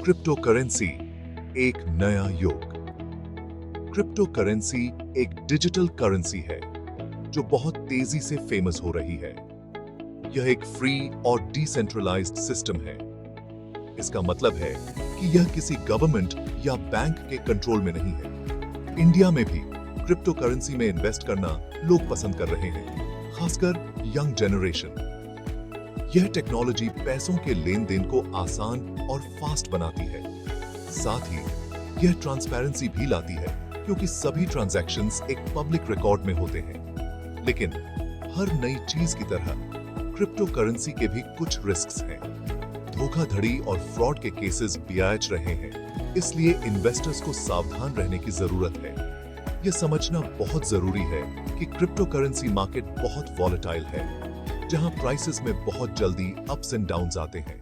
Crypto currency एक नया युग। क्रिप्टो करेंसी एक डिजिटल करेंसी है जो बहुत तेजी से फेमस हो रही है। यह एक फ्री और डिसेंट्रलाइज्ड सिस्टम है। इसका मतलब है कि यह किसी गवर्नमेंट या बैंक के कंट्रोल में नहीं है। इंडिया में भी क्रिप्टो करेंसी में इन्वेस्ट करना लोग पसंद कर रहे हैं, खासकर यंग जनरेशन। यह टेक्नोलॉजी पैसों के लेन देन को आसान और फास्ट बनाती है। साथ ही यह ट्रांसपेरेंसी भी लाती है, क्योंकि सभी ट्रांजैक्शंस एक पब्लिक रिकॉर्ड में होते हैं। लेकिन हर नई चीज की तरह क्रिप्टो करेंसी के भी कुछ रिस्क्स हैं। धोखाधड़ी और फ्रॉड के केसेस बेआज रहे हैं, इसलिए इन्वेस्टर्स को सावधान रहने की जरूरत है। यह समझना बहुत जरूरी है कि क्रिप्टो करेंसी मार्केट बहुत वॉलेटाइल है, जहां प्राइसेस में बहुत जल्दी अप्स एंड डाउन्स आते हैं।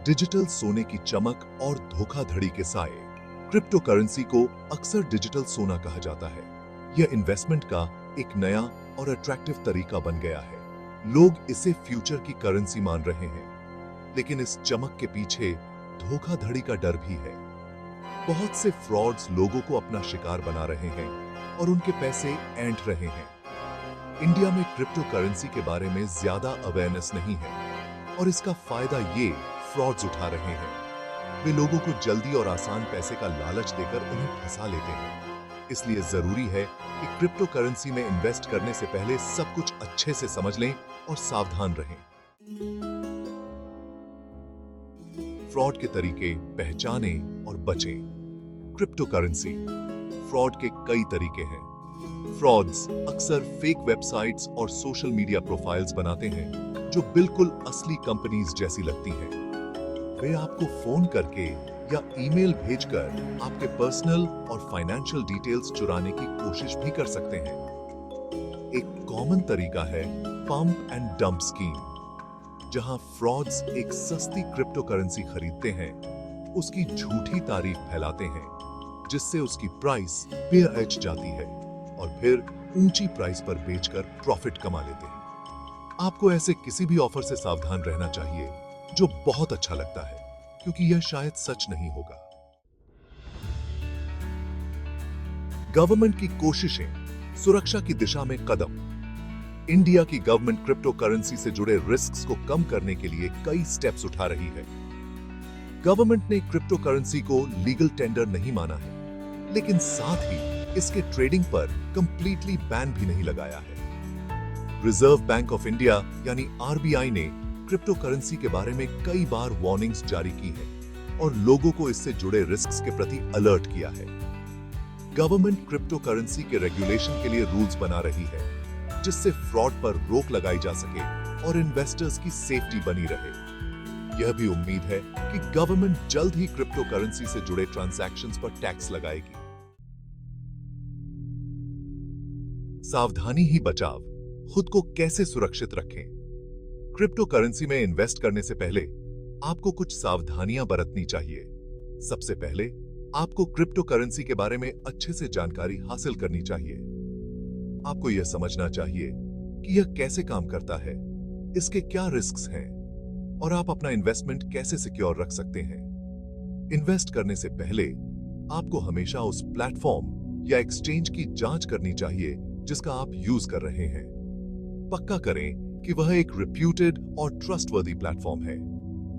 डिजिटल सोने की चमक और धोखाधड़ी के साए। क्रिप्टो करेंसी को अक्सर डिजिटल सोना कहा जाता है। यह इन्वेस्टमेंट का एक नया और अट्रैक्टिव तरीका बन गया है। लोग इसे फ्यूचर की करेंसी मान रहे हैं, लेकिन इस चमक के पीछे धोखाधड़ी का डर भी है। बहुत से फ्रॉड्स लोगों को अपना शिकार बना रहे हैं और उनके पैसे ऐंठ रहे हैं। इंडिया में क्रिप्टो करेंसी के बारे में ज्यादा अवेयरनेस नहीं है, और इसका फायदा ये फ्रॉड्स उठा रहे हैं। वे लोगों को जल्दी और आसान पैसे का लालच देकर उन्हें फंसा लेते हैं। इसलिए जरूरी है कि क्रिप्टो करेंसी में इन्वेस्ट करने से पहले सब कुछ अच्छे से समझ लें और सावधान रहें। फ्रॉड के तरीके पहचानें और बचें। क्रिप्टो करेंसी फ्रॉड के कई तरीके हैं। फ्रॉड्स अक्सर फेक वेबसाइट्स और सोशल मीडिया प्रोफाइल्स बनाते हैं जो बिल्कुल असली कंपनीज जैसी लगती हैं। वे आपको फोन करके या ईमेल भेजकर आपके पर्सनल और फाइनेंशियल डिटेल्स चुराने की कोशिश भी कर सकते हैं। एक कॉमन तरीका है पंप एंड डंप स्कीम, जहां फ्रॉड्स एक सस्ती क्रिप्टो करेंसी खरीदते हैं, उसकी झूठी तारीफ फैलाते हैं, जिससे उसकी प्राइस बेअज जाती है और फिर ऊंची प्राइस पर बेचकर प्रॉफिट कमा लेते हैं। आपको ऐसे किसी भी ऑफर से सावधान रहना चाहिए जो बहुत अच्छा लगता है, क्योंकि यह शायद सच नहीं होगा। गवर्नमेंट की कोशिशें, सुरक्षा की दिशा में कदम। इंडिया की गवर्नमेंट क्रिप्टो करेंसी से जुड़े रिस्क्स को कम करने के लिए कई स्टेप्स उठा रही है। गवर्नमेंट ने क्रिप्टो करेंसी को लीगल टेंडर नहीं माना है, लेकिन साथ ही इसके ट्रेडिंग पर कंप्लीटली बैन भी नहीं लगाया है। रिजर्व बैंक ऑफ इंडिया यानी आरबीआई ने क्रिप्टो करेंसी के बारे में कई बार वार्निंग्स जारी की है और लोगों को इससे जुड़े रिस्क्स के प्रति अलर्ट किया है। गवर्नमेंट क्रिप्टो करेंसी के रेगुलेशन के लिए रूल्स बना रही है, जिससे फ्रॉड पर रोक लगाई जा सके और इन्वेस्टर्स की सेफ्टी बनी रहे। यह भी उम्मीद है कि गवर्नमेंट जल्द ही क्रिप्टो करेंसी से जुड़े ट्रांजैक्शंस पर टैक्स लगाएगी। सावधानी ही बचाव। खुद को कैसे सुरक्षित रखें? क्रिप्टो करेंसी में इन्वेस्ट करने से पहले आपको कुछ सावधानियां बरतनी चाहिए। सबसे पहले आपको क्रिप्टो करेंसी के बारे में अच्छे से जानकारी हासिल करनी चाहिए। आपको यह समझना चाहिए कि यह कैसे काम करता है, इसके क्या रिस्क्स हैं, और आप अपना इन्वेस्टमेंट कैसे सिक्योर रख सकते हैं। इन्वेस्ट करने से पहले आपको हमेशा उस प्लेटफॉर्म या एक्सचेंज की जांच करनी चाहिए जिसका आप यूज कर रहे हैं। पक्का करें कि वह एक रिप्यूटेड और ट्रस्टवर्दी प्लेटफॉर्म है।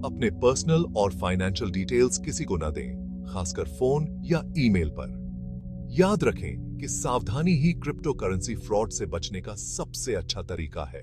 अपने पर्सनल और फाइनेंशियल डिटेल्स किसी को न दें, खासकर फोन या ईमेल पर। याद रखें कि सावधानी ही क्रिप्टो करेंसी फ्रॉड से बचने का सबसे अच्छा तरीका है।